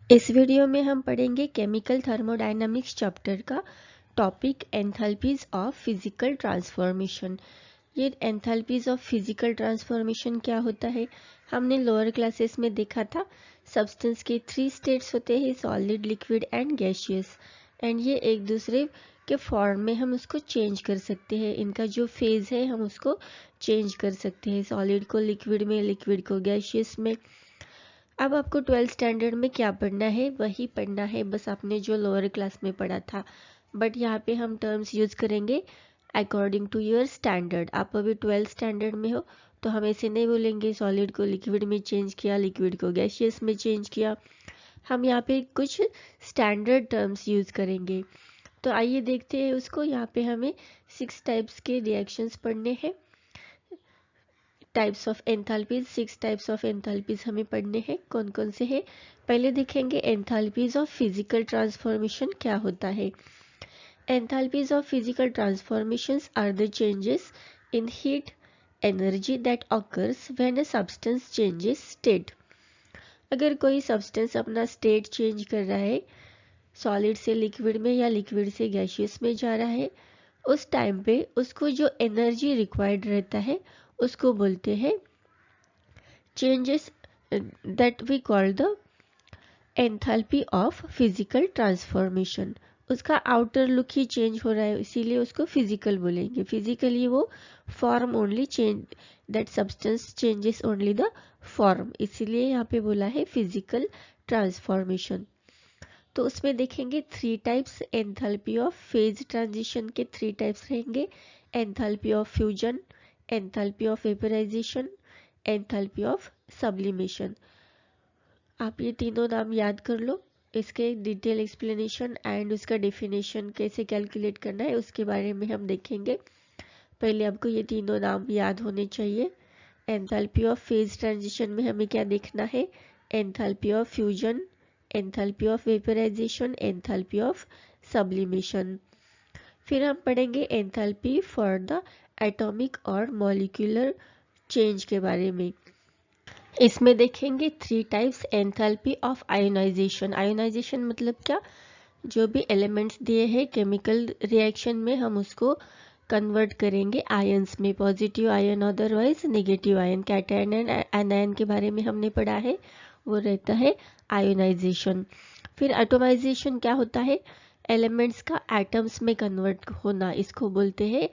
इस वीडियो में हम पढ़ेंगे केमिकल थर्मोडायनामिक्स चैप्टर का topic enthalpies of physical transformation. ये एंथैल्पीज ऑफ फिजिकल ट्रांसफॉर्मेशन क्या होता है, हमने लोअर क्लासेस में देखा था। सब्सटेंस के 3 स्टेट्स होते हैं, solid, liquid and gaseous, and ये एक दूसरे के फॉर्म में हम उसको चेंज कर सकते हैं। इनका जो फेज है हम उसको चेंज कर सकते हैं, सॉलिड को लिक्विड में, लिक्विड को गैसियस में। अब आपको 12th स्टैंडर्ड में क्या पढ़ना है वही पढ़ना है, बस आपने जो लोअर क्लास में पढ़ा था, बट यहाँ पे हम टर्म्स यूज करेंगे अकॉर्डिंग टू योर स्टैंडर्ड। आप अभी 12th स्टैंडर्ड में हो तो हम ऐसे नहीं बोलेंगे सॉलिड को लिक्विड में चेंज किया, लिक्विड को गैसियस में चेंज किया। हम यहाँ पे कुछ स्टैंडर्ड टर्म्स यूज करेंगे। तो आइए देखते हैं उसको। यहाँ पे हमें 6 टाइप्स के रिएक्शंस पढ़ने हैं। Types of enthalpies, 6 types of enthalpies हमें पढ़ने हैं। कौन कौन से हैं, पहले देखेंगे एंथैल्पीज ऑफ फिजिकल ट्रांसफॉर्मेशन क्या होता है। Enthalpies of physical transformations are the changes in heat energy that occurs when a substance changes state. अगर कोई सब्सटेंस अपना स्टेट चेंज कर रहा है, सॉलिड से लिक्विड में या लिक्विड से गैसियस में जा रहा है, उस टाइम पे उसको जो एनर्जी रिक्वायर्ड रहता है उसको बोलते हैं changes that we call the enthalpy of physical transformation. उसका आउटर लुक ही चेंज हो रहा है, इसीलिए उसको फिजिकल बोलेंगे। फिजिकली वो form only change, that substance changes only the form, इसीलिए यहाँ पे बोला है फिजिकल ट्रांसफॉर्मेशन। तो उसमें देखेंगे 3 types enthalpy of phase transition के। 3 टाइप्स रहेंगे, enthalpy of fusion, enthalpy of vaporisation, enthalpy of sublimation. आप ये तीनों नाम याद कर लो। इसके डिटेल एक्सप्लेनेशन एंड उसका डेफिनेशन कैसे कैलकुलेट करना है उसके बारे में हम देखेंगे। पहले आपको ये तीनों नाम याद होने चाहिए। एंथैल्पी ऑफ फेज ट्रांजिशन में हमें क्या देखना है, enthalpy of fusion, enthalpy of vaporisation, enthalpy of sublimation. फिर हम पढ़ेंगे एंथैल्पी फॉर द एटॉमिक और मॉलिक्यूलर चेंज के बारे में। इसमें देखेंगे 3 types enthalpy of ionisation. Ionisation मतलब क्या, जो भी एलिमेंट्स दिए हैं केमिकल रिएक्शन में हम उसको कन्वर्ट करेंगे आयंस में, positive ion otherwise negative ion. Cation and anion के बारे में हमने पढ़ा है, वो रहता है आयोनाइजेशन। फिर एटोमाइजेशन क्या होता है, एलिमेंट्स का एटम्स में कन्वर्ट होना, इसको बोलते हैं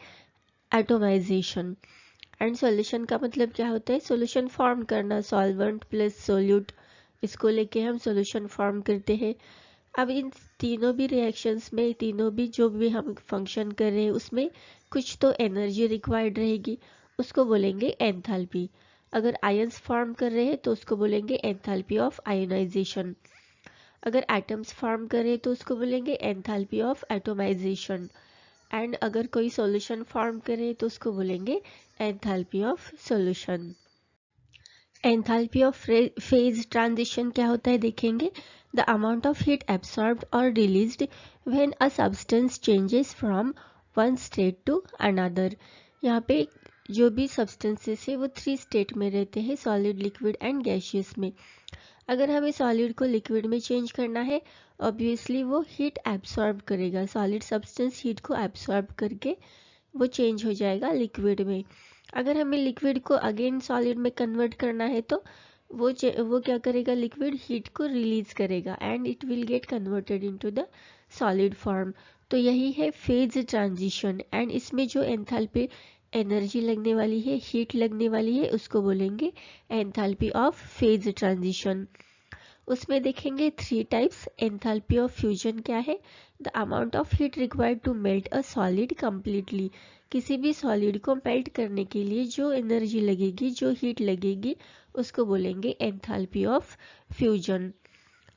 एटोमाइजेशन। एंड सॉल्यूशन का मतलब क्या होता है, सॉल्यूशन फॉर्म करना, सॉल्वेंट प्लस सोल्यूट, इसको लेके हम सॉल्यूशन फॉर्म करते हैं। अब इन तीनों भी रिएक्शंस में, तीनों भी जो भी हम फंक्शन कर रहे हैं उसमें कुछ तो एनर्जी रिक्वायर्ड रहेगी, उसको बोलेंगे एंथैल्पी। अगर आयंस फॉर्म कर रहे हैं तो उसको बोलेंगे एंथैल्पी ऑफ आयोनाइजेशन। अगर एटम्स फॉर्म कर रहे हैं तो उसको बोलेंगे एंथैल्पी ऑफ एटोमाइजेशन। एंड अगर कोई सॉल्यूशन फॉर्म करे तो उसको बोलेंगे enthalpy of solution. Enthalpy of phase transition क्या होता है देखेंगे, the amount of heat absorbed और released when a substance changes from one state to another. यहाँ पे जो भी सब्सटेंसेस है वो 3 स्टेट में रहते हैं, सॉलिड, लिक्विड एंड गैसियस में। अगर हमें सॉलिड को लिक्विड में चेंज करना है, ऑब्वियसली वो हीट एब्सॉर्ब करेगा, सॉलिड सब्सटेंस हीट को एब्सॉर्ब करके वो चेंज हो जाएगा लिक्विड में। अगर हमें लिक्विड को अगेन सॉलिड में कन्वर्ट करना है तो वो क्या करेगा, लिक्विड हीट को रिलीज करेगा and it will get converted into the solid form. तो यही है फेज ट्रांजिशन, एंड इसमें जो एंथैल्पी एनर्जी लगने वाली है, हीट लगने वाली है, उसको बोलेंगे एंथैल्पी ऑफ फेज ट्रांजिशन। उसमें देखेंगे 3 टाइप्स। एंथैल्पी ऑफ फ्यूजन क्या है, the amount of heat required to melt a solid completely. किसी भी सॉलिड को मेल्ट करने के लिए जो एनर्जी लगेगी, जो हीट लगेगी, उसको बोलेंगे एंथैल्पी ऑफ फ्यूजन।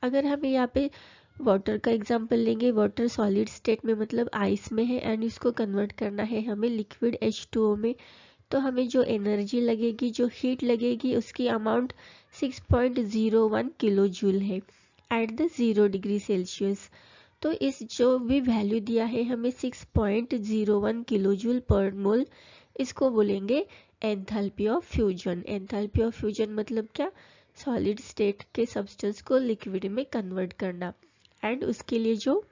अगर हमें यहाँ पे वाटर का एग्जांपल लेंगे, वाटर सॉलिड स्टेट में मतलब आइस में है एंड इसको कन्वर्ट करना है हमें लिक्विड H2O में, तो हमें जो एनर्जी लगेगी, जो हीट लगेगी, उसकी अमाउंट 6.01 किलो जूल है एट द 0 डिग्री सेल्सियस। तो इस जो भी वैल्यू दिया है हमें 6.01 किलो जूल पर मोल, इसको बोलेंगे enthalpy of fusion. Enthalpy of fusion मतलब क्या, सॉलिड स्टेट के सब्सटेंस को लिक्विड में कन्वर्ट करना, एंड उसके लिए जो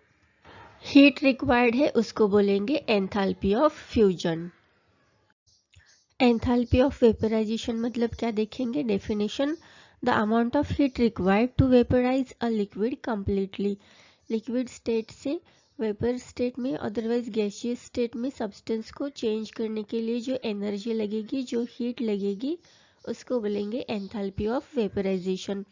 हीट रिक्वायर्ड है उसको बोलेंगे enthalpy of fusion. Enthalpy of vaporisation मतलब क्या देखेंगे, definition, the amount of heat required to vaporise a liquid completely. Liquid state से वेपर स्टेट में अदरवाइज गैसियस स्टेट में सब्सटेंस को चेंज करने के लिए जो एनर्जी लगेगी, जो हीट लगेगी, उसको बोलेंगे एंथैल्पी ऑफ वेपराइजेशन।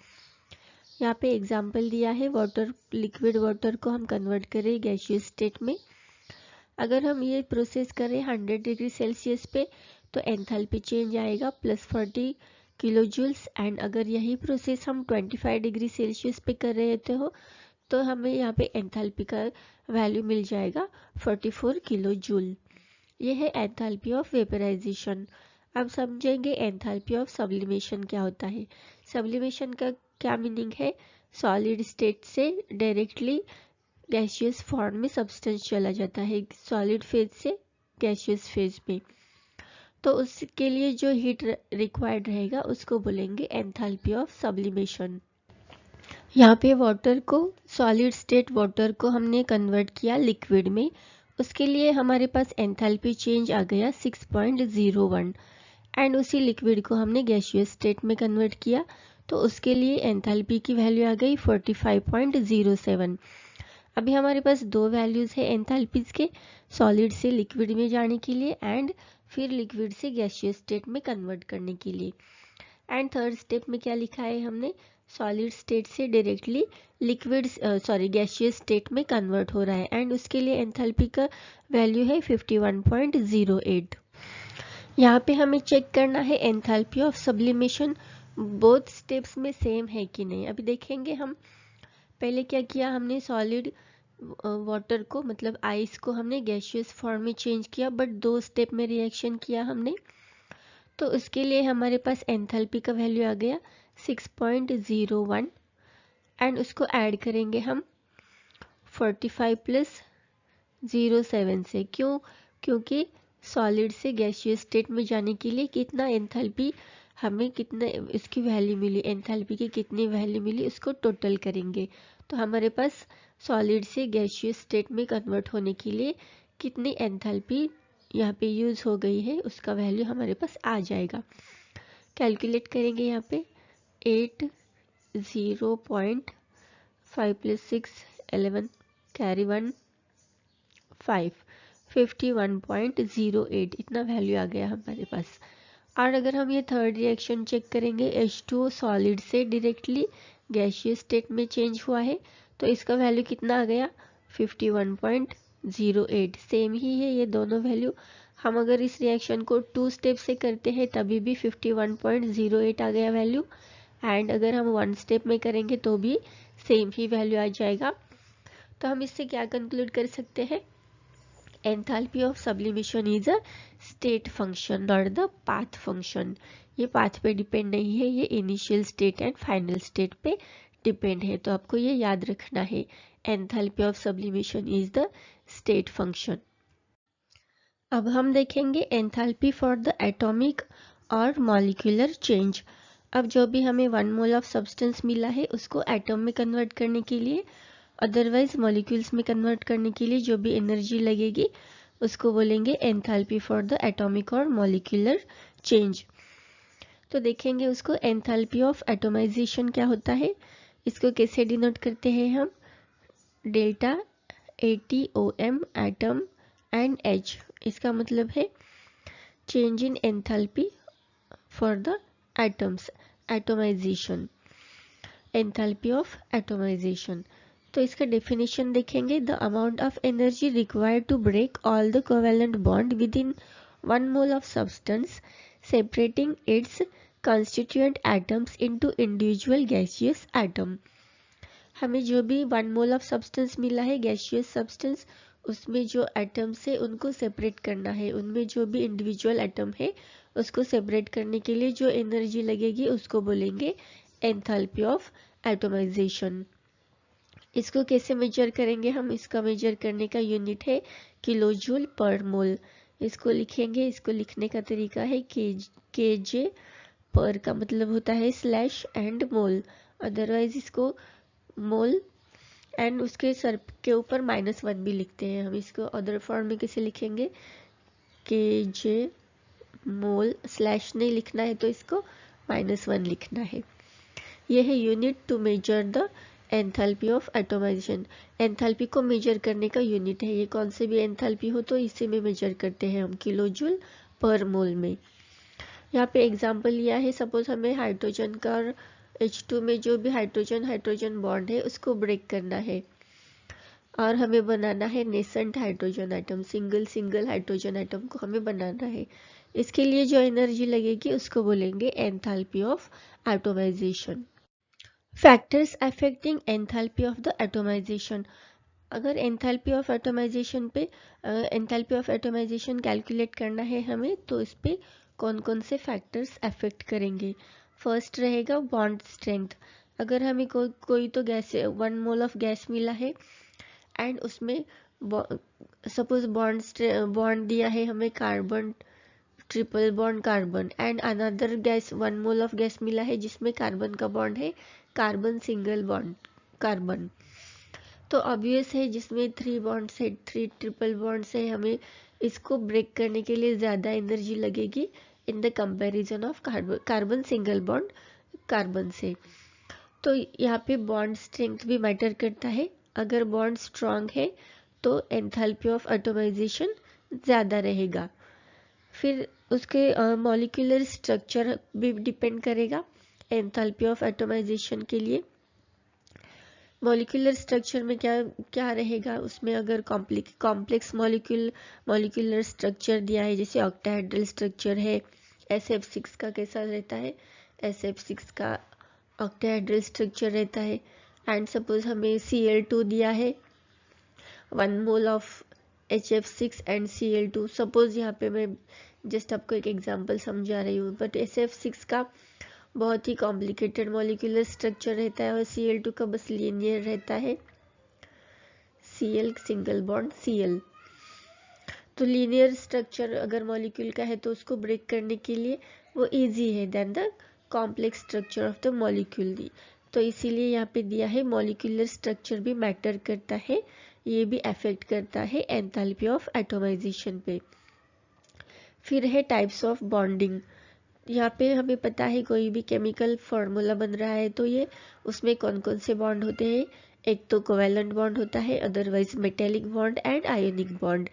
यहाँ पे एग्जांपल दिया है, वाटर, लिक्विड वाटर को हम कन्वर्ट करें गैसियस स्टेट में। अगर हम ये प्रोसेस करें 100 डिग्री सेल्सियस पे तो एंथैल्पी चेंज आएगा +40 किलो जूल्स, एंड अगर यही प्रोसेस हम 25 डिग्री सेल्सियस पे कर रहे थे तो हमें यहाँ पे एंथैल्पी का वैल्यू मिल जाएगा 44 किलो जूल। ये है एंथैल्पी ऑफ वेपराइजेशन। अब समझेंगे एंथैल्पी ऑफ सब्लिमेशन क्या होता है। सब्लिमेशन का क्या मीनिंग है, सॉलिड स्टेट से डायरेक्टली गैसियस फॉर्म में सब्सटेंस चला जाता है, सॉलिड फेज से गैसियस फेज में, तो उसके लिए जो हीट रिक्वायर्ड रहेगा उसको बोलेंगे एंथैल्पी ऑफ सब्लिमेशन। यहाँ पे वाटर को, सॉलिड स्टेट वाटर को हमने कन्वर्ट किया लिक्विड में, उसके लिए हमारे पास एंथैल्पी चेंज आ गया 6.01, एंड उसी लिक्विड को हमने गैसियस स्टेट में कन्वर्ट किया तो उसके लिए एंथैल्पी की वैल्यू आ गई 45.07। अभी हमारे पास दो वैल्यूज़ है एंथैल्पीज के, सॉलिड से लिक्विड में जाने के लिए एंड फिर लिक्विड से गैसियस स्टेट में कन्वर्ट करने के लिए। एंड थर्ड स्टेप में क्या लिखा है हमने, सॉलिड स्टेट से डायरेक्टली लिक्विड गैसियस स्टेट में कन्वर्ट हो रहा है, एंड उसके लिए एंथैल्पी का वैल्यू है 51.08। यहाँ पे हमें चेक करना है enthalpy of sublimation both steps में सेम है कि नहीं। अभी देखेंगे हम, पहले क्या किया हमने, सॉलिड वाटर को मतलब आइस को हमने गैसियस फॉर्म में चेंज किया, बट दो स्टेप में रिएक्शन किया हमने, तो उसके लिए हमारे पास एंथैल्पी का वैल्यू आ गया 6.01, एंड उसको ऐड करेंगे हम 45 + 07 से। क्यों, क्योंकि सॉलिड से गैसियस स्टेट में जाने के लिए कितना एंथैल्पी हमें, कितना इसकी वैल्यू मिली, एंथैल्पी की कितनी वैल्यू मिली, उसको टोटल करेंगे तो हमारे पास सॉलिड से गैसियस स्टेट में कन्वर्ट होने के लिए कितनी एंथैल्पी यहाँ पे यूज़ हो गई है उसका वैल्यू हमारे पास आ जाएगा। कैलकुलेट करेंगे यहाँ पे 8 0.5 + 6 11 कैरी 1 5 51.08 इतना वैल्यू आ गया हमारे पास। और अगर हम ये थर्ड रिएक्शन चेक करेंगे, H2O सॉलिड से डायरेक्टली गैसियस स्टेट में चेंज हुआ है तो इसका वैल्यू कितना आ गया 51.08। सेम ही है ये दोनों वैल्यू। हम अगर इस रिएक्शन को 2 स्टेप से करते हैं तभी भी 51.08 आ गया वैल्यू, एंड अगर हम 1 स्टेप में करेंगे तो भी सेम ही वैल्यू आ जाएगा। तो हम इससे क्या कंक्लूड कर सकते हैं, enthalpy of sublimation is a state function not the path function. ये पाथ पे डिपेंड नहीं है, ये initial state and final state पे डिपेंड है, तो आपको ये याद रखना है, enthalpy of sublimation is the state function. अब हम देखेंगे एंथैल्पी फॉर द एटॉमिक और मॉलिक्यूलर चेंज। अब जो भी हमें 1 मोल ऑफ सब्सटेंस मिला है उसको एटम में कन्वर्ट करने के लिए, अदरवाइज मॉलिक्यूल्स में कन्वर्ट करने के लिए जो भी एनर्जी लगेगी उसको बोलेंगे एंथैल्पी फॉर द एटॉमिक और मॉलिक्यूलर चेंज। तो देखेंगे उसको, एंथैल्पी ऑफ एटोमाइजेशन क्या होता है, इसको कैसे डिनोट करते हैं हम, delta ATOM atom and H, इसका मतलब है change in enthalpy for the atoms, atomisation, enthalpy of atomisation. तो इसका डेफिनेशन देखेंगे, the amount of energy required to break all the covalent bond within 1 mole of substance separating its constituent atoms into individual gaseous atom। हमें जो भी 1 mole of substance मिला है gaseous substance, उसमें जो एटम्स है उनको सेपरेट करना है, उनमें जो भी इंडिविजुअल एटम है उसको सेपरेट करने के लिए जो एनर्जी लगेगी उसको बोलेंगे एंथैल्पी ऑफ एटोमाइजेशन। इसको कैसे मेजर करेंगे हम, इसका मेजर करने का यूनिट है किलो जूल पर मोल। इसको लिखेंगे, इसको लिखने का तरीका है KJ पर का मतलब होता है स्लैश एंड मोल, अदरवाइज इसको मोल एंड उसके सर के ऊपर -1 भी लिखते हैं हम। इसको अदर फॉर्म में कैसे लिखेंगे, KJ मोल, स्लैश नहीं लिखना है तो इसको -1 लिखना है। यह है unit to measure the enthalpy of atomisation. Enthalpy को मेजर करने का यूनिट है ये, कौन से भी एंथैल्पी हो तो इसी में मेजर करते हैं हम, किलो जूल पर मोल में। यहाँ पे एग्जांपल लिया है, सपोज हमें हाइड्रोजन का H2 में जो भी हाइड्रोजन हाइड्रोजन बॉन्ड है उसको ब्रेक करना है और हमें बनाना है nascent hydrogen atom, single single hydrogen atom को हमें बनाना है। इसके लिए जो एनर्जी लगेगी उसको बोलेंगे enthalpy of atomisation. Factors affecting enthalpy of the atomisation. अगर एंथैल्पी ऑफ एटोमाइजेशन पे एंथैल्पी ऑफ एटोमाइजेशन कैलकुलेट करना है हमें, तो इस पे कौन कौन से फैक्टर्स अफेक्ट करेंगे। फर्स्ट रहेगा बॉन्ड स्ट्रेंथ। अगर हमें कोई तो गैस 1 मोल ऑफ गैस मिला है एंड उसमें सपोज बॉन्ड दिया है हमें carbon triple bond carbon, and another gas 1 mole of gas मिला है जिसमें कार्बन का बॉन्ड है कार्बन सिंगल बॉन्ड कार्बन। तो ऑब्वियस है जिसमें 3 बॉन्ड से 3 ट्रिपल बॉन्ड से हमें इसको ब्रेक करने के लिए ज़्यादा एनर्जी लगेगी in the comparison of carbon single bond carbon से। तो यहाँ पे बॉन्ड स्ट्रेंथ भी मैटर करता है। अगर बॉन्ड स्ट्रांग है तो एंथैल्पी ऑफ एटोमाइजेशन ज़्यादा रहेगा। फिर उसके मॉलिक्यूलर स्ट्रक्चर भी डिपेंड करेगा एंथैल्पी ऑफ एटोमाइजेशन के लिए। मॉलिक्यूलर स्ट्रक्चर में क्या क्या रहेगा उसमें, अगर कॉम्प्लेक्स मॉलिक्यूलर स्ट्रक्चर दिया है जैसे ऑक्टाहेड्रल स्ट्रक्चर है, SF6 का कैसा रहता है, SF6 का ऑक्टाहेड्रल स्ट्रक्चर रहता है। एंड सपोज हमें Cl2 दिया है 1 mole of HF6 and Cl2, suppose यहाँ पे मैं जस्ट आपको एक एग्जांपल समझा रही हूँ, बट SF6 का बहुत ही कॉम्प्लिकेटेड मॉलिक्यूलर स्ट्रक्चर रहता है और Cl2 का बस लीनियर रहता है, Cl सिंगल बॉन्ड Cl। तो लीनियर स्ट्रक्चर अगर मॉलिक्यूल का है तो उसको ब्रेक करने के लिए वो इजी है then the complex structure of the molecule दी। तो इसीलिए यहाँ पे दिया है मॉलिक्यूलर स्ट्रक्चर भी मैटर करता है, ये भी अफेक्ट करता है एंथैल्पी ऑफ एटोमाइजेशन पे। फिर है टाइप्स ऑफ बॉन्डिंग। यहाँ पे हमें पता है कोई भी केमिकल फार्मूला बन रहा है तो ये उसमें कौन कौन से बॉन्ड होते हैं। एक तो कोवैलेंट बॉन्ड होता है, otherwise metallic bond and ionic bond.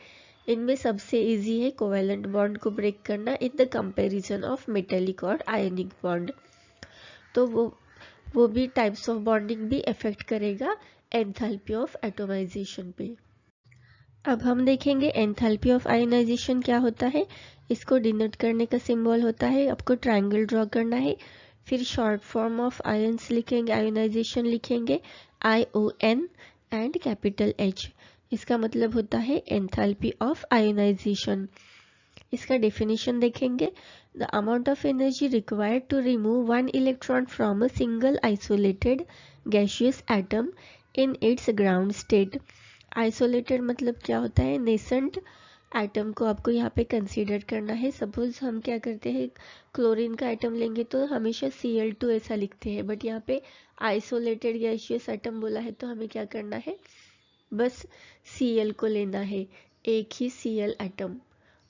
इनमें सबसे इजी है कोवैलेंट बॉन्ड को ब्रेक करना in the comparison of metallic और आयोनिक बॉन्ड। तो वो भी टाइप्स ऑफ बॉन्डिंग भी अफेक्ट करेगा एंथैल्पी ऑफ एटोमाइजेशन पे। अब हम देखेंगे एंथैल्पी ऑफ आयोनाइजेशन क्या होता है। इसको डिनोट करने का सिंबल होता है, आपको ट्रायंगल ड्रॉ करना है, फिर शॉर्ट फॉर्म ऑफ आयंस लिखेंगे, आयोनाइजेशन लिखेंगे ION एंड कैपिटल H। इसका मतलब होता है एंथैल्पी ऑफ आयोनाइजेशन। इसका डेफिनेशन देखेंगे, the amount of energy required to remove 1 electron from a single isolated gaseous atom in its ground state. Isolated मतलब क्या होता है, नेसेंट एटम को आपको यहाँ पे कंसीडर करना है। सपोज हम क्या करते हैं, क्लोरीन का एटम लेंगे तो हमेशा Cl2 ऐसा लिखते हैं, बट यहाँ पे आइसोलेटेड गैसियस एटम बोला है तो हमें क्या करना है, बस Cl को लेना है, एक ही Cl एटम,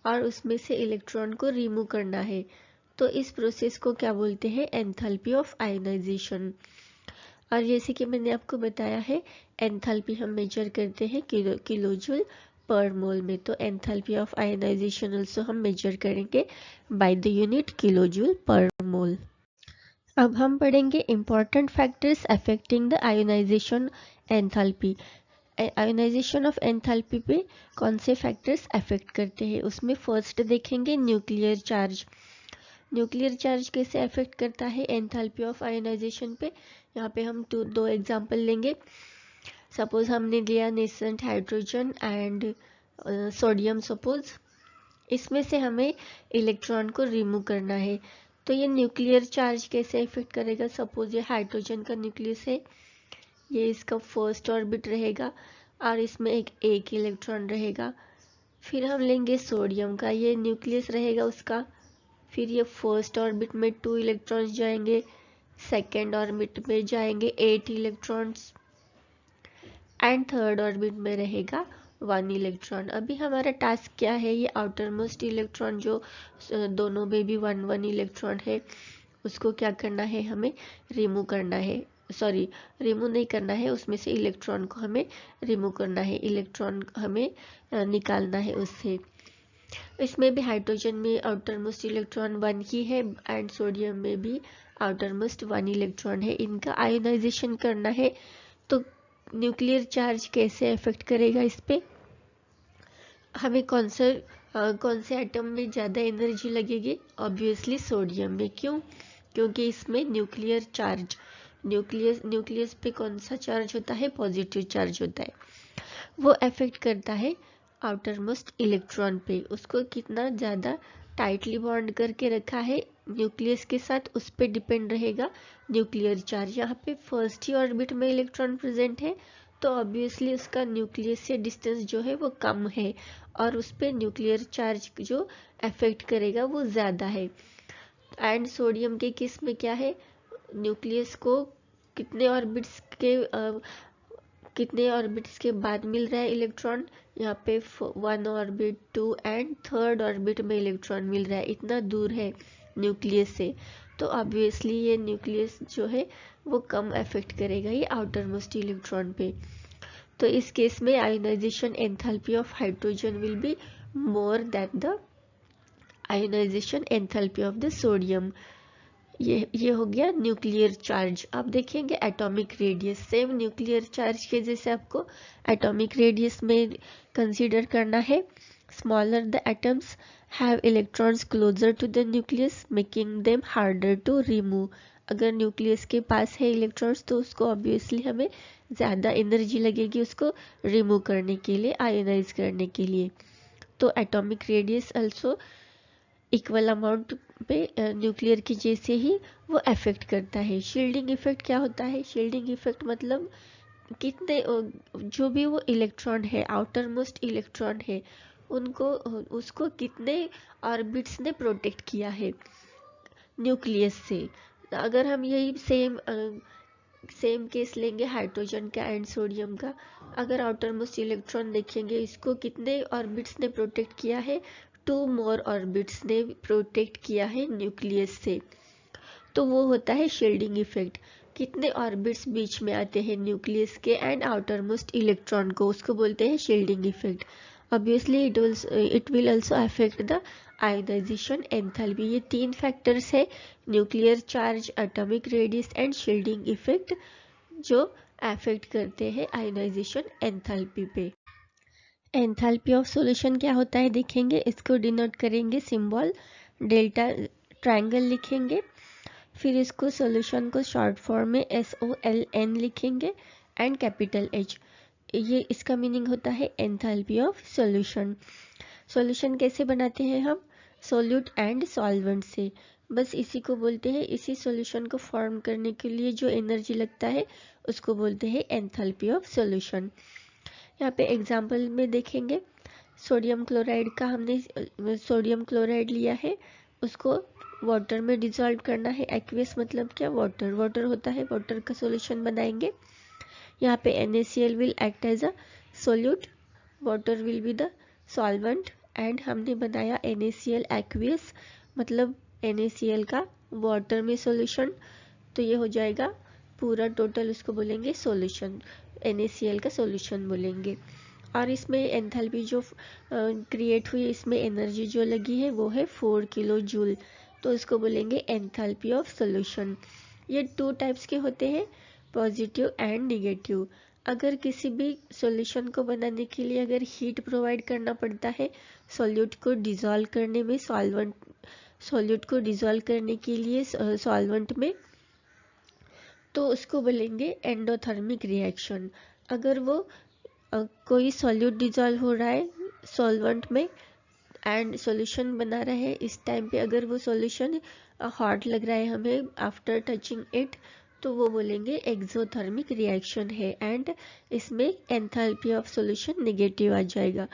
और उसमें से इलेक्ट्रॉन को रिमूव करना है। तो इस प्रोसेस को क्या बोलते हैं, एंथैल्पी ऑफ आयोनाइजेशन। और जैसे कि मैंने आपको बताया है एंथैल्पी हम मेजर करते हैं किलो जूल पर मोल में, तो एंथैल्पी ऑफ आयोनाइजेशन ऑल्सो हम मेजर करेंगे by the unit kilo joule per mole. अब हम पढ़ेंगे important factors affecting the ionisation enthalpy. Ionisation of enthalpy पे कौन से फैक्टर्स अफेक्ट करते हैं, उसमें फर्स्ट देखेंगे न्यूक्लियर चार्ज। न्यूक्लियर चार्ज कैसे अफेक्ट करता है एंथैल्पी ऑफ आयोनाइजेशन पे, यहाँ पे हम दो एग्जांपल लेंगे। सपोज हमने लिया nascent hydrogen and sodium, suppose इसमें से हमें इलेक्ट्रॉन को रिमूव करना है, तो ये न्यूक्लियर चार्ज कैसे इफेक्ट करेगा। सपोज ये हाइड्रोजन का न्यूक्लियस है, ये इसका फर्स्ट ऑर्बिट रहेगा और इसमें एक इलेक्ट्रॉन रहेगा। फिर हम लेंगे सोडियम का, ये न्यूक्लियस रहेगा उसका फिर ये फर्स्ट ऑर्बिट में 2 इलेक्ट्रॉन्स जाएंगे, सेकेंड ऑर्बिट में जाएंगे 8 इलेक्ट्रॉन्स एंड थर्ड ऑर्बिट में रहेगा 1 इलेक्ट्रॉन। अभी हमारा टास्क क्या है, ये आउटर मोस्ट इलेक्ट्रॉन जो दोनों में भी 1 इलेक्ट्रॉन है उसको क्या करना है, हमें रिमूव करना है। सॉरी, रिमूव नहीं करना है, उसमें से इलेक्ट्रॉन को हमें रिमूव करना है, इलेक्ट्रॉन हमें निकालना है उससे। इसमें भी हाइड्रोजन में आउटर मोस्ट इलेक्ट्रॉन 1 ही है एंड सोडियम में भी आउटर मोस्ट 1 इलेक्ट्रॉन है। इनका आयोनाइजेशन करना है, तो न्यूक्लियर चार्ज कैसे इफेक्ट करेगा इस पे, हमें कौन से एटम में ज़्यादा एनर्जी लगेगी, ऑब्वियसली सोडियम में। क्यों? क्योंकि इसमें न्यूक्लियर चार्ज, न्यूक्लियस पे कौन सा चार्ज होता है, पॉजिटिव चार्ज होता है, वो अफेक्ट करता है आउटर मोस्ट इलेक्ट्रॉन पे। उसको कितना ज़्यादा टाइटली बॉन्ड करके रखा है न्यूक्लियस के साथ, उस पर डिपेंड रहेगा न्यूक्लियर चार्ज। यहाँ पे फर्स्ट ही ऑर्बिट में इलेक्ट्रॉन प्रेजेंट है, तो ऑब्वियसली उसका न्यूक्लियस से डिस्टेंस जो है वो कम है और उस पर न्यूक्लियर चार्ज जो अफेक्ट करेगा वो ज़्यादा है। एंड सोडियम के केस में क्या है, न्यूक्लियस को कितने ऑर्बिट्स के बाद मिल रहा है इलेक्ट्रॉन, यहाँ पे 1 ऑर्बिट 2 एंड थर्ड ऑर्बिट में इलेक्ट्रॉन मिल रहा है, इतना दूर है न्यूक्लियस से, तो ऑब्वियसली ये न्यूक्लियस जो है वो कम अफेक्ट करेगा ये आउटर मोस्ट इलेक्ट्रॉन पे। तो इस केस में ionisation enthalpy of hydrogen will be more than the ionisation enthalpy of the sodium. ये हो गया न्यूक्लियर चार्ज। अब देखेंगे atomic radius, same nuclear charge के जैसे आपको एटॉमिक रेडियस में कंसीडर करना है। Smaller the atoms have electrons closer to the nucleus making them harder to remove. अगर न्यूक्लियस के पास है इलेक्ट्रॉन्स तो उसको ऑब्वियसली हमें ज़्यादा एनर्जी लगेगी उसको रिमूव करने के लिए, आयोनाइज करने के लिए। तो atomic radius also equal amount पे न्यूक्लियर की जैसे ही वो अफेक्ट करता है। शील्डिंग इफेक्ट क्या होता है, शील्डिंग इफेक्ट मतलब कितने जो भी वो इलेक्ट्रॉन है, आउटर मोस्ट इलेक्ट्रॉन है, उसको कितने ऑर्बिट्स ने प्रोटेक्ट किया है न्यूक्लियस से। अगर हम यही सेम केस लेंगे हाइड्रोजन का एंड सोडियम का, अगर आउटर मोस्ट इलेक्ट्रॉन देखेंगे इसको कितने ऑर्बिट्स ने प्रोटेक्ट किया है, 2 मोर ऑर्बिट्स ने प्रोटेक्ट किया है न्यूक्लियस से, तो वो होता है शील्डिंग इफेक्ट। कितने ऑर्बिट्स बीच में आते हैं न्यूक्लियस के एंड आउटर मोस्ट इलेक्ट्रॉन को, उसको बोलते हैं shielding effect. Obviously it will also affect the ionisation enthalpy. ये 3 फैक्टर्स है, nuclear charge, atomic radius and shielding effect, जो अफेक्ट करते हैं आयोनाइजेशन एंथैल्पी पे। एंथैल्पी ऑफ सॉल्यूशन क्या होता है देखेंगे, इसको डिनोट करेंगे सिंबल डेल्टा ट्रायंगल लिखेंगे, फिर इसको सॉल्यूशन को शॉर्ट फॉर्म में SOLN लिखेंगे एंड कैपिटल H। ये इसका मीनिंग होता है एंथैल्पी ऑफ सॉल्यूशन। सॉल्यूशन कैसे बनाते हैं हम, सोल्यूट एंड सॉल्वेंट से, बस इसी को बोलते हैं, इसी सॉल्यूशन को फॉर्म करने के लिए जो एनर्जी लगता है उसको बोलते हैं एंथैल्पी ऑफ सॉल्यूशन। यहाँ पे एग्जाम्पल में देखेंगे, सोडियम क्लोराइड का हमने सोडियम क्लोराइड लिया है, उसको वाटर में डिसॉल्व करना है। एक्वियस मतलब क्या, वाटर, वाटर होता है, वाटर का सॉल्यूशन बनाएंगे। यहाँ पे NaCl will act as a solute, water will be the solvent and हमने बनाया NaCl एक्वियस, मतलब NaCl का वाटर में सॉल्यूशन, तो ये हो जाएगा पूरा टोटल, उसको बोलेंगे सॉल्यूशन, NaCl का सॉल्यूशन बोलेंगे। और इसमें एंथैल्पी जो क्रिएट हुई, इसमें एनर्जी जो लगी है वो है 4 किलो जूल, तो इसको बोलेंगे एंथैल्पी ऑफ सॉल्यूशन। ये 2 टाइप्स के होते हैं, पॉजिटिव एंड निगेटिव। अगर किसी भी सॉल्यूशन को बनाने के लिए अगर हीट प्रोवाइड करना पड़ता है सॉल्यूट को डिसॉल्व करने में, सॉल्यूट को डिसॉल्व करने के लिए सॉल्वेंट में, तो उसको बोलेंगे एंडोथर्मिक रिएक्शन। अगर वो कोई सॉल्यूट डिसॉल्व हो रहा है सॉल्वेंट में एंड सॉल्यूशन बना रहा है, इस टाइम पे अगर वो सॉल्यूशन हॉट लग रहा है हमें आफ्टर टचिंग इट, तो वो बोलेंगे एक्सोथर्मिक रिएक्शन है एंड इसमें एंथैल्पी ऑफ सॉल्यूशन नेगेटिव आ जाएगा।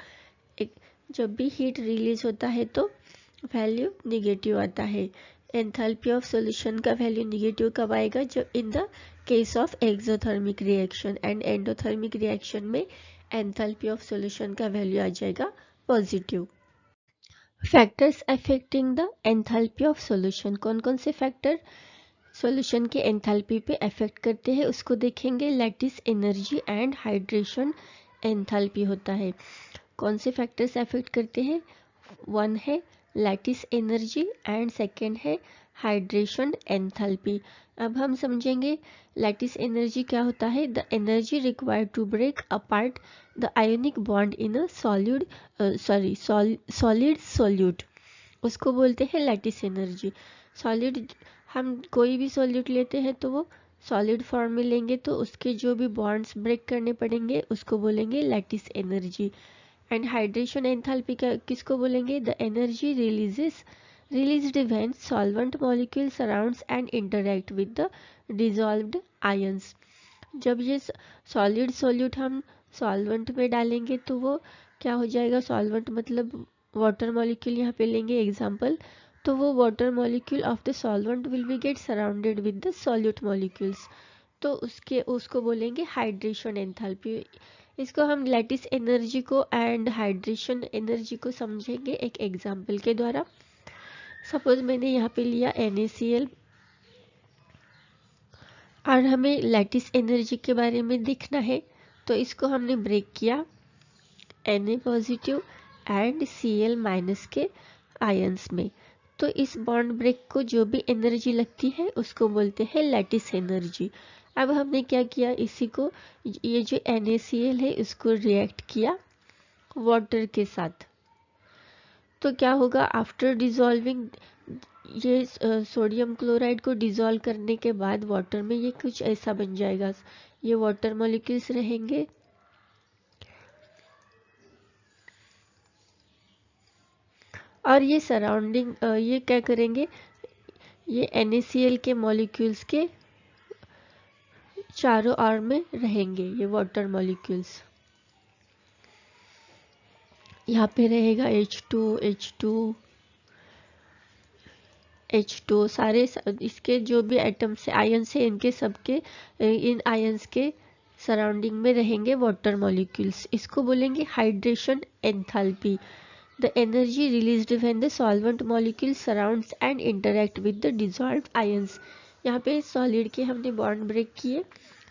जब भी हीट रिलीज होता है तो वैल्यू निगेटिव आता है। एंथैल्पी ऑफ सॉल्यूशन का वैल्यू निगेटिव कब आएगा? जब in the case of exothermic reaction, and endothermic reaction में एंथैल्पी ऑफ सॉल्यूशन का वैल्यू आ जाएगा positive. Factors affecting the enthalpy of solution, कौन कौन से फैक्टर सॉल्यूशन के एंथैल्पी पे अफेक्ट करते हैं उसको देखेंगे। Lattice energy and hydration enthalpy होता है। कौन से फैक्टर्स अफेक्ट करते हैं? वन है लैटिस एनर्जी एंड सेकेंड है हाइड्रेशन एंथैल्पी। अब हम समझेंगे लैटिस एनर्जी क्या होता है। The energy required to break apart the ionic bond in a solid solute, उसको बोलते हैं लैटिस एनर्जी। सॉलिड, हम कोई भी सॉल्यूट लेते हैं तो वो सॉलिड फॉर्म में लेंगे तो उसके जो भी बॉन्ड्स ब्रेक करने पड़ेंगे उसको बोलेंगे lattice energy. And hydration enthalpy का किसको बोलेंगे? The energy released when solvent molecule surrounds and interact with the dissolved ions. जब ये सॉलिड सोल्यूट हम सॉल्वेंट में डालेंगे तो वो क्या हो जाएगा? सॉल्वेंट मतलब वाटर मॉलिक्यूल यहाँ पे लेंगे एग्जांपल, तो वो water molecule of the solvent will be get surrounded with the solute molecules, तो उसको बोलेंगे हाइड्रेशन एंथैल्पी। इसको हम लैटिस एनर्जी को एंड हाइड्रेशन एनर्जी को समझेंगे एक एग्जांपल के द्वारा। सपोज मैंने यहाँ पे लिया NaCl और हमें लैटिस एनर्जी के बारे में देखना है, तो इसको हमने ब्रेक किया Na positive and Cl minus के आयंस में, तो इस बॉन्ड ब्रेक को जो भी एनर्जी लगती है उसको बोलते हैं लैटिस एनर्जी। अब हमने क्या किया, इसी को, ये जो NaCl है इसको रिएक्ट किया वाटर के साथ, तो क्या होगा? आफ्टर डिजॉल्विंग, ये सोडियम क्लोराइड को डिजॉल्व करने के बाद वाटर में ये कुछ ऐसा बन जाएगा। ये वाटर मॉलिक्यूल्स रहेंगे और ये सराउंडिंग ये क्या करेंगे, ये NaCl के मॉलिक्यूल्स के चारों ओर में रहेंगे। ये वाटर मॉलिक्यूल्स यहाँ पे रहेगा H2 सारे इसके जो भी एटम्स आयंस है इनके सबके इन आयंस के सराउंडिंग में रहेंगे वाटर मॉलिक्यूल्स। इसको बोलेंगे hydration enthalpy. The energy released when the solvent molecule surrounds and interact with the dissolved ions. यहाँ पे सॉलिड के हमने बॉन्ड ब्रेक किए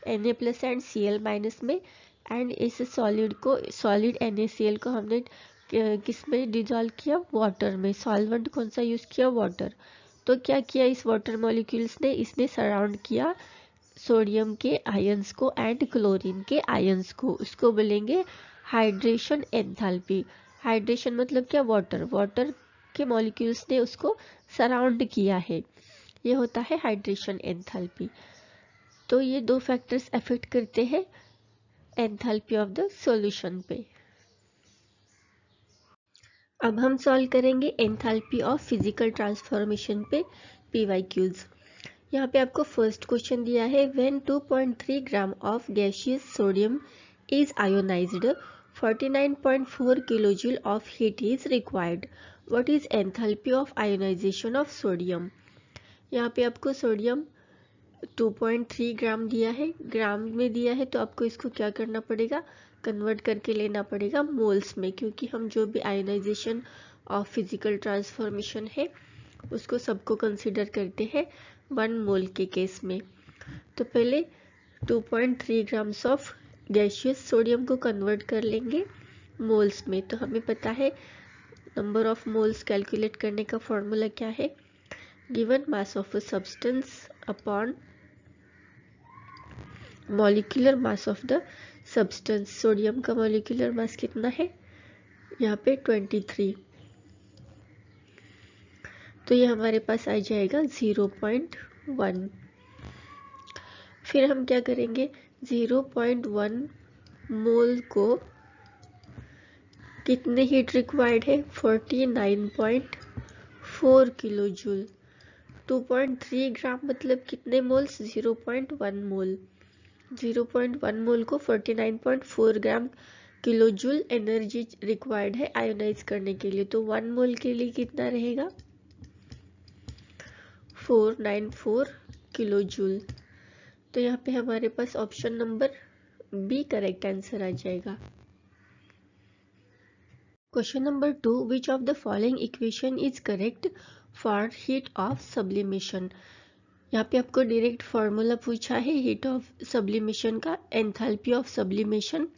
Na plus and Cl minus में, एंड इस सॉलिड NaCl को हमने किस में डिजॉल्व किया? वाटर में। सॉल्वेंट कौन सा यूज किया? वाटर। तो क्या किया इस वाटर मॉलिक्यूल्स ने? इसने सराउंड किया सोडियम के आयंस को एंड क्लोरीन के आयंस को, उसको बोलेंगे हाइड्रेशन एंथैल्पी। हाइड्रेशन मतलब क्या? वाटर के मॉलिक्यूल्स ने उसको सराउंड किया है, ये होता है हाइड्रेशन एंथैल्पी। तो ये दो फैक्टर्स अफेक्ट करते हैं एंथैल्पी ऑफ द सॉल्यूशन पे। अब हम सॉल्व करेंगे एंथैल्पी ऑफ फिजिकल ट्रांसफॉर्मेशन पे PYQs। यहाँ पे आपको फर्स्ट क्वेश्चन दिया है, when 2.3 gram of gaseous sodium is ionised 49.4 kilojoule of heat is required, what is enthalpy of ionisation of sodium. यहाँ पे आपको सोडियम 2.3 ग्राम दिया है, ग्राम में दिया है, तो आपको इसको क्या करना पड़ेगा? कन्वर्ट करके लेना पड़ेगा मोल्स में, क्योंकि हम जो भी आयोनाइजेशन ऑफ फिजिकल ट्रांसफॉर्मेशन है उसको सबको कंसिडर करते हैं 1 मोल के केस में। तो पहले 2.3 ग्राम्स ऑफ गैसियस सोडियम को कन्वर्ट कर लेंगे मोल्स में। तो हमें पता है नंबर ऑफ मोल्स कैलकुलेट करने का फॉर्मूला क्या है, given mass of a substance upon molecular mass of the substance. Sodium का मॉलिक्यूलर मास कितना है? यहाँ पे 23, तो ये हमारे पास आ जाएगा 0.1। फिर हम क्या करेंगे, 0.1 मोल को कितने हीट रिक्वायर्ड है? 49.4 किलो जूल। 2.3 ग्राम मतलब कितने मोल्स? 0.1 मोल। 0.1 मोल को 49.4 ग्राम किलो जूल एनर्जी रिक्वायर्ड है आयोनाइज करने के लिए, तो 1 मोल के लिए कितना रहेगा 494 किलो जूल। तो यहाँ पे हमारे पास option number B correct answer आ जाएगा। Question number 2, which of the following equation is correct for heat of sublimation. यहाँ पे आपको डायरेक्ट फॉर्मूला पूछा है हीट ऑफ सब्लिमेशन का, एंथैल्पी ऑफ सब्लिमेशन।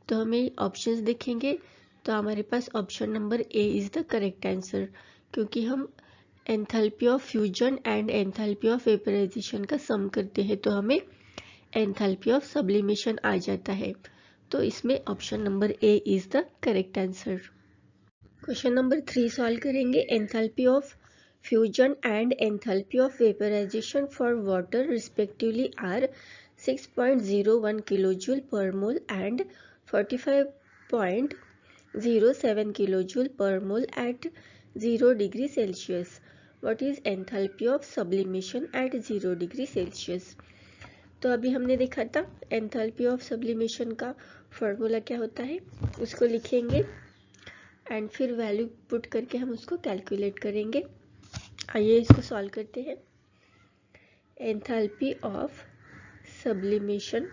तो हमें ऑप्शंस देखेंगे तो हमारे पास option number A is the correct answer, क्योंकि हम enthalpy of fusion and enthalpy of vaporisation का सम करते हैं तो हमें एंथैल्पी ऑफ सब्लिमेशन आ जाता है। तो इसमें option number A is the correct answer. Question number 3 solve करेंगे। Enthalpy of fusion and enthalpy of vaporisation for water respectively are 6.01 kilojoule per mole and 45.07 kilojoule per mole at 0 degree Celsius. What is enthalpy of sublimation at 0 degree Celsius. तो अभी हमने देखा था enthalpy of sublimation का formula क्या होता है, उसको लिखेंगे एंड फिर वैल्यू पुट करके हम उसको कैलकुलेट करेंगे। आइए इसको सॉल्व करते हैं। Enthalpy of sublimation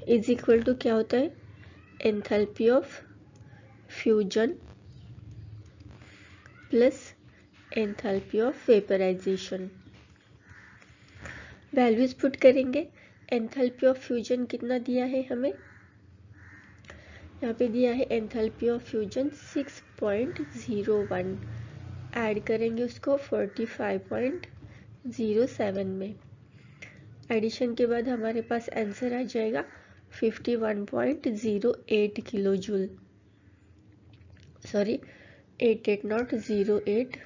is equal to क्या होता है, enthalpy of fusion plus enthalpy of vaporisation. Values put करेंगे। एंथैल्पी ऑफ फ्यूजन कितना दिया है हमें, यहाँ पे दिया है एंथैल्पी ऑफ फ्यूजन 6.01, ऐड करेंगे उसको 45.07 में। एडिशन के बाद हमारे पास आंसर आ जाएगा 51.08 kilo joule, sorry 88 nought 08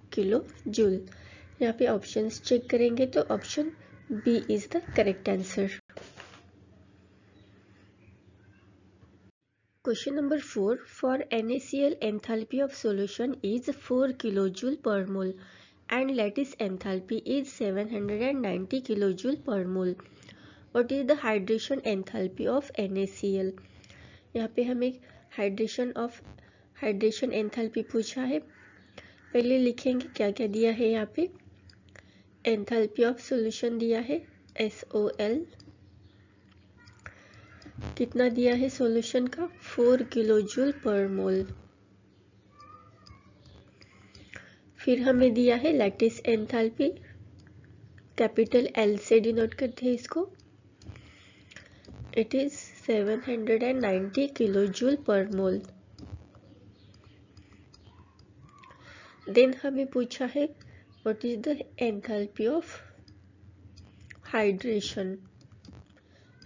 kilo joule. यहाँ पे ऑप्शंस चेक करेंगे तो option B is the correct answer. Question number 4, for NaCl enthalpy of solution is 4 kilojoule per mole and lattice enthalpy is 790 kilojoule per mole. What is the hydration enthalpy of NaCl? यहाँ पे हमें hydration enthalpy पूछा है। पहले लिखेंगे क्या क्या दिया है। यहाँ पे एंथैल्पी ऑफ सॉल्यूशन दिया है SOL, कितना दिया है सॉल्यूशन का 4 किलोजूल पर मोल। फिर हमें दिया है लैटिस एंथैल्पी, कैपिटल L से डिनोट करते हैं इसको, it is 790 kilojoule per mole. Then हमें पूछा है what is the enthalpy of hydration,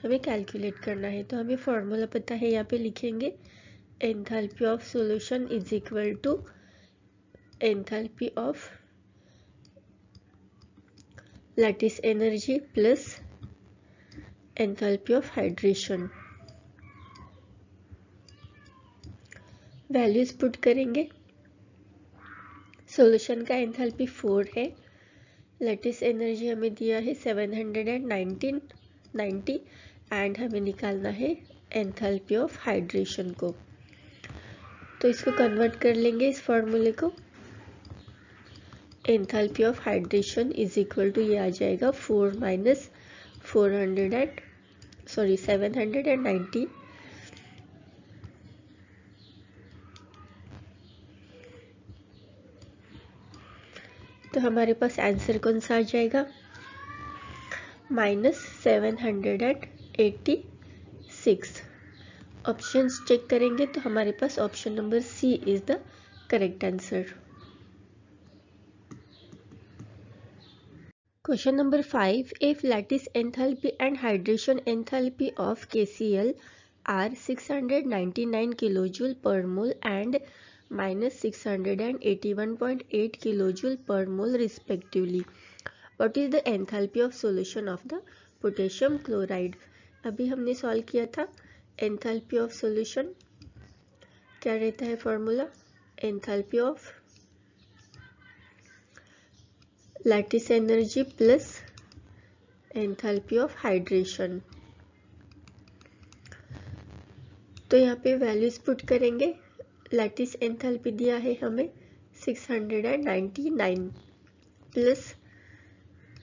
हमें कैलकुलेट करना है। तो हमें फॉर्मूला पता है, यहाँ पे लिखेंगे enthalpy of solution is equal to enthalpy of lattice energy plus enthalpy of hydration. Values put करेंगे। सॉल्यूशन का एंथैल्पी 4 है, लैटिस एनर्जी हमें दिया है 790 एंड हमें निकालना है एंथैल्पी ऑफ हाइड्रेशन को। तो इसको कन्वर्ट कर लेंगे इस फॉर्मूले को। Enthalpy of hydration is equal to ये आ जाएगा 4 माइनस 790 तो हमारे पास आंसर कौन सा आ जाएगा -786। ऑप्शंस चेक करेंगे तो हमारे पास option number C is the correct answer. Question number 5, if lattice enthalpy and hydration enthalpy of KCl are 699 kilojoule per mole and minus 681.8 kilojoule per mole respectively, what is the enthalpy of solution of the potassium chloride? अभी हमने solve किया था enthalpy of solution, क्या रहता है formula, enthalpy of lattice energy plus enthalpy of hydration. तो यहाँ पे वैल्यूज पुट करेंगे। लैटिस एंथैल्पी दिया है हमें 699 प्लस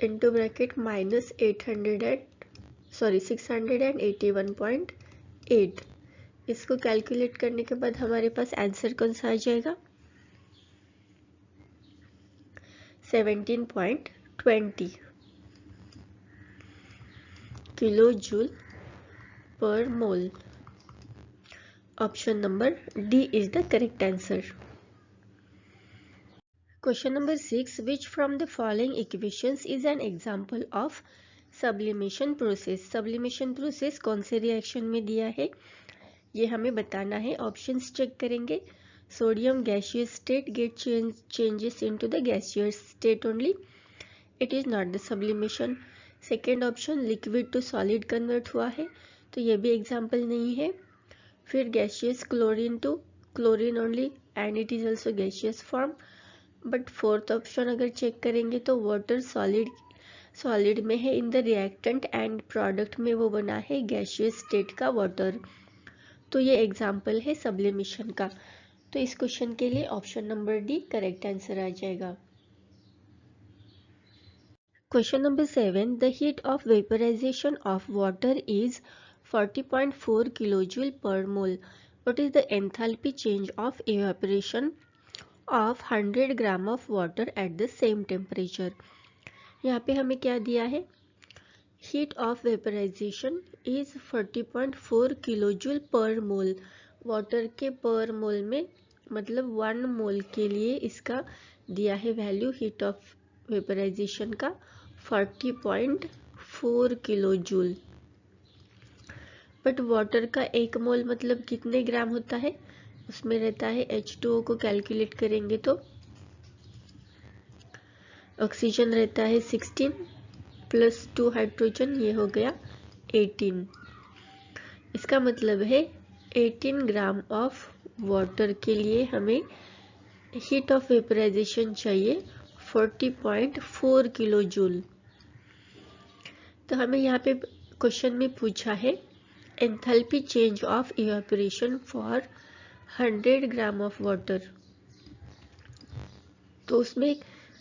इनटू ब्रैकेट माइनस 681.8। इसको कैलकुलेट करने के बाद हमारे पास आंसर कौन सा आ जाएगा? 17.20 kilo joule per mole. Option number D is the correct answer. Question number 6, which from the following equations is an example of sublimation process? sublimation process कौन से रिएक्शन में दिया है ये हमें बताना है। ऑप्शंस चेक करेंगे। Sodium gaseous state get changes into the gaseous state only, it is not the sublimation। Second option liquid to solid convert हुआ है, तो ये भी एग्जाम्पल नहीं है। फिर gaseous chlorine to chlorine only and it is also gaseous form. But fourth option अगर check करेंगे तो वाटर सॉलिड में है in the reactant and product में वो बना है गैसियस स्टेट का वाटर। तो ये एग्जाम्पल है सब्लिमेशन का। तो इस क्वेश्चन के लिए option number D correct answer आ जाएगा। Question number 7, the heat of vaporisation of water is 40.4 kilojoule per mole. What is the enthalpy change of evaporation of 100 gram of water at the same temperature. यहाँ पे हमें क्या दिया है? Heat of vaporisation is 40.4 kilojoule per mole. Water के पर mole में मतलब 1 मोल के लिए इसका दिया है वैल्यू हीट ऑफ वेपराइजेशन का 40.4 किलोजूल। बट वाटर का 1 मोल मतलब कितने ग्राम होता है? उसमें रहता है H2O को कैलकुलेट करेंगे तो ऑक्सीजन रहता है 16 प्लस 2 हाइड्रोजन, ये हो गया 18। इसका मतलब है 18 ग्राम ऑफ वाटर के लिए हमें हीट ऑफ वेपराइजेशन चाहिए 40.4 किलो जूल। तो हमें यहाँ पे क्वेश्चन में पूछा है enthalpy change of evaporation for 100 gram of water, तो उसमें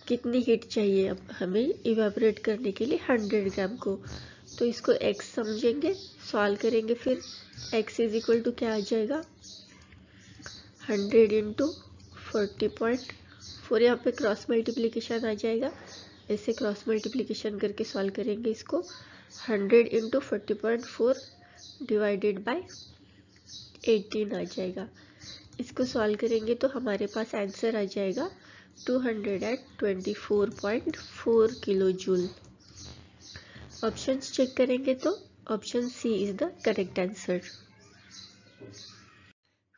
कितनी हीट चाहिए अब हमें इवेपोरेट करने के लिए 100 ग्राम को। तो इसको x समझेंगे, सॉल्व करेंगे। फिर x इज इक्वल टू क्या आ जाएगा? 100 इंटू 40.4, यहाँ पे क्रॉस मल्टीप्लिकेशन आ जाएगा। ऐसे क्रॉस मल्टीप्लिकेशन करके सॉल्व करेंगे इसको। 100 इंटू 40.4 डिवाइडेड बाय 18 आ जाएगा। इसको सॉल्व करेंगे तो हमारे पास आंसर आ जाएगा 224.4 किलो जूल। ऑप्शंस चेक करेंगे तो option C is the correct answer.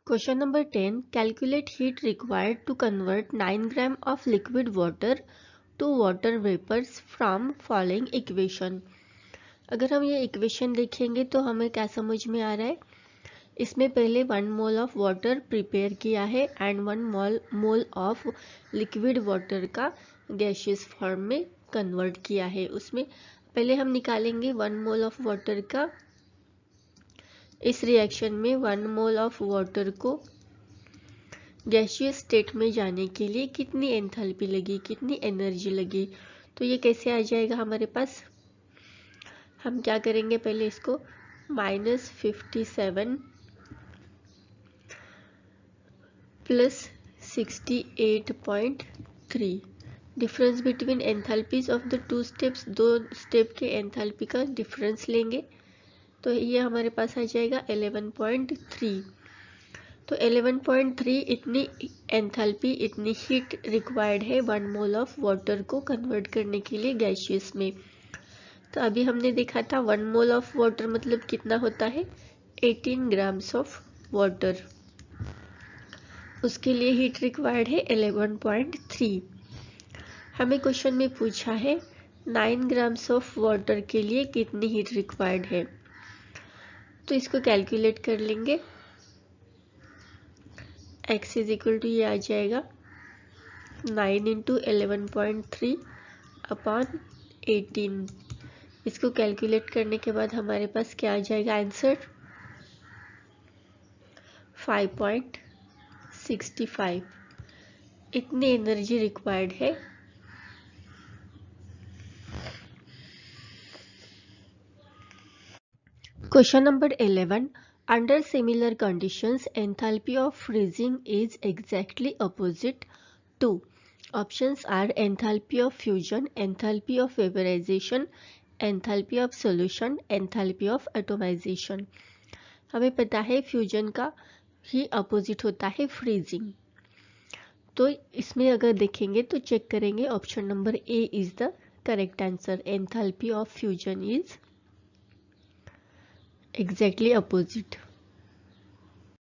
Question number 10, calculate heat required to convert 9 gram of liquid water to water vapours from following equation. अगर हम ये इक्वेशन देखेंगे तो हमें क्या समझ में आ रहा है? इसमें पहले 1 मोल ऑफ वाटर प्रिपेयर किया है and 1 mole of liquid water का गैसियस फॉर्म में कन्वर्ट किया है। उसमें पहले हम निकालेंगे 1 मोल ऑफ वाटर का। इस रिएक्शन में 1 मोल ऑफ वाटर को गैसियस स्टेट में जाने के लिए कितनी एंथैल्पी लगी, कितनी एनर्जी लगी। तो ये कैसे आ जाएगा हमारे पास? हम क्या करेंगे, पहले इसको -57 plus 68.3 difference between enthalpies of the two steps, 2 step के एंथैल्पी का डिफरेंस लेंगे तो ये हमारे पास आ जाएगा 11.3। तो 11.3 इतनी एंथैल्पी, इतनी हीट रिक्वायर्ड है 1 मोल ऑफ वाटर को कन्वर्ट करने के लिए गैसियस में। तो अभी हमने देखा था 1 मोल ऑफ वाटर मतलब कितना होता है? 18 ग्राम्स ऑफ वाटर। उसके लिए हीट रिक्वायर्ड है 11.3। हमें क्वेश्चन में पूछा है 9 ग्राम्स ऑफ वाटर के लिए कितनी हीट रिक्वायर्ड है। तो इसको कैलकुलेट कर लेंगे। x इज इक्वल टू ये आ जाएगा 9 इंटू 11.3 अपॉन 18। इसको कैलकुलेट करने के बाद हमारे पास क्या आ जाएगा आंसर? 5.65। इतनी एनर्जी रिक्वायर्ड है। Question number 11, under similar conditions enthalpy of freezing is exactly opposite to. Options are enthalpy of fusion, enthalpy of vaporization, enthalpy of solution, enthalpy of atomization। हमें पता है फ्यूजन का ही अपोजिट होता है freezing, तो इसमें अगर देखेंगे तो चेक करेंगे option number A is the correct answer. Enthalpy of fusion is exactly opposite।